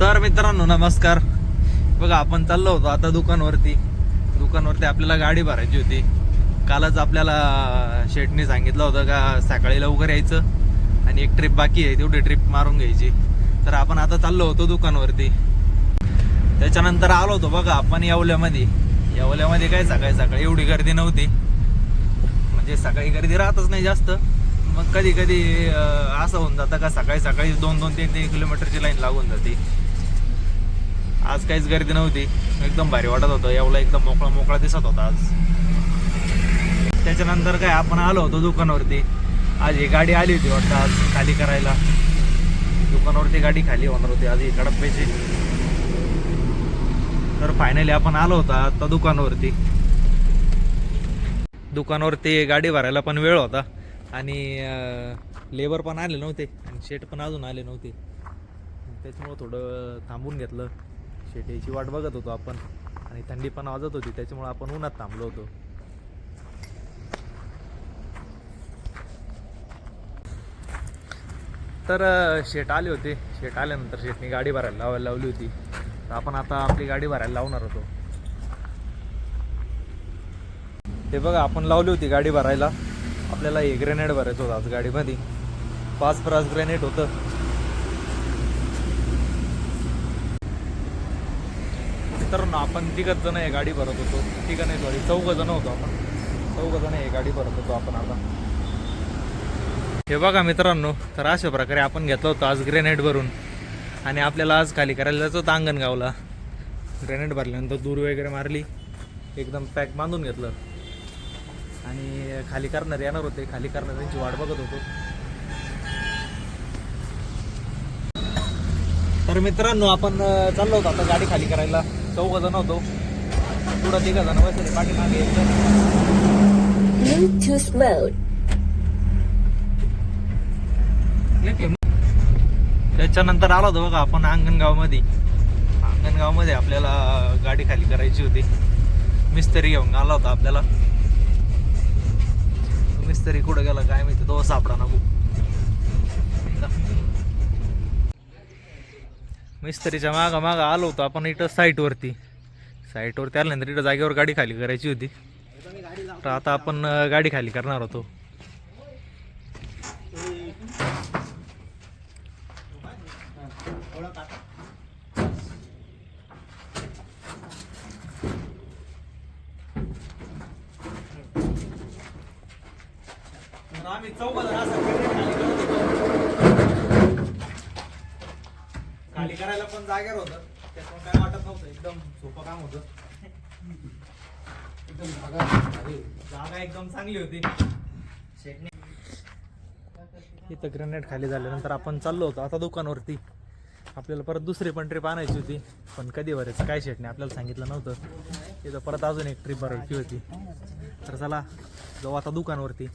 तर मित्रांनो नमस्कार. बघा आपण चाललो होतो आता दुकानवरती आपल्याला गाडी भरायची होती. कालच आपल्याला शेटने सांगितलं होतं का सकाळी लवकर यायचं आणि एक ट्रिप बाकी आहे, तेवढी ट्रिप मारून घ्यायची. तर आपण आता चाललो होतो दुकानवरती. त्याच्यानंतर आलो होतो बघा आपण येवल्यामध्ये काय सकाळी सकाळी एवढी गर्दी नव्हती, म्हणजे सकाळी गर्दी राहतच नाही जास्त. मग कधी कधी असं होऊन जातं का सकाळी सकाळी 2-3 किलोमीटरची लाईन लागून जाते. आज काहीच गर्दी नव्हती, एकदम भारी वाटत होतं. येवला एकदम मोकळा मोकळा दिसत होता आज. त्याच्यानंतर काय आपण आलो होतो दुकानावरती. आज ही गाडी आली होती वाटतं आज खाली करायला. दुकानावरती गाडी खाली होणार होती आज ही कडप्प्याची. तर फायनली आपण आलो होतो आता दुकानावरती गाडी भरायला पण वेळ होता आणि लेबर पण आले नव्हते आणि शेट पण अजून आले नव्हते. त्याच्यामुळं थोडं थांबून घेतलं. शेट याची वाट बघत होतो आपण आणि थंडी पण वाजत होती, त्याच्यामुळे आपण उन्हात थांबलो होतो. तर शेट आले होते. शेट आल्यानंतर शेटने गाडी भरायला लावली होती. तर आपण आता आपली गाडी भरायला लावणार होतो. ते बघा आपण लावली होती गाडी भरायला. आपल्याला हे ग्रेनेड भरायचं होतं आज गाडीमध्ये. 5 ग्रेनेड होतं. तर ना आपण 3 जण हे गाडी भरत होतो. 4 जण होतो आपण. 4 जण हे गाडी भरत होतो आपण आता. हे बघा मित्रांनो, तर अशा प्रकारे आपण घेतलं होतं आज ग्रेनेड भरून आणि आपल्याला आज खाली करायला जायचं होतं अंगणगावला. ग्रेनेड भरल्यानंतर दूर वगैरे मारली, एकदम पॅक बांधून घेतलं आणि खाली करणारे येणार होते. खाली करणाऱ्यांची वाट बघत होतो. तर मित्रांनो आपण चाललो होतो आता गाडी खाली करायला. 4 जण होतो. पुढं 3 जण बसले, पाठीमागे एकदम. त्याच्यानंतर आलो होतो बघा आपण अंगणगावमध्ये आपल्याला गाडी खाली करायची होती. मिस्त्री घेऊन आला होता आपल्याला. मिस्त्री कुठं गेला काय माहिती, तो सापडा ना. मिस्त्रीच्या मागं आलो होतो आपण इथं साईटवरती आल्यानंतर इथं जागेवर गाडी खाली करायची होती. तर आता आपण गाडी खाली करणार होतो. आम्ही 4 जण असं खाली करायला पण जागेवर होतं, त्याच्यामुळे काय वाटत नव्हतं. एकदम सोपं काम होतं. जागा एकदम चांगली होती. इथं ग्रेनेड खाली झाल्यानंतर आपण चाललो होतो आता दुकानावरती. आपल्याला परत दुसरी पण ट्रिप आणायची होती, पण कधी भरायचं काय शेटने आपल्याला सांगितलं नव्हतं. तिथं परत अजून एक ट्रिप भरायची होती. तर चला जाऊ आता दुकानावरती.